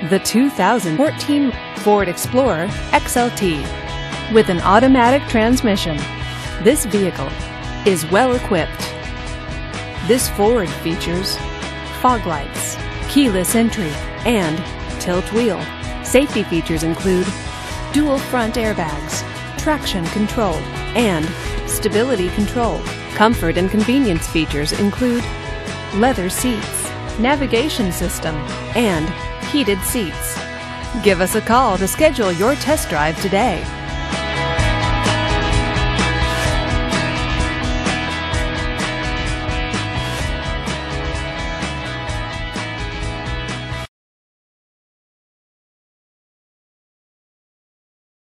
the 2014 Ford Explorer XLT. With an automatic transmission, this vehicle is well equipped. This Ford features fog lights, keyless entry, and tilt wheel. Safety features include dual front airbags, traction control, and stability control. Comfort and convenience features include leather seats, navigation system, and heated seats. Give us a call to schedule your test drive today.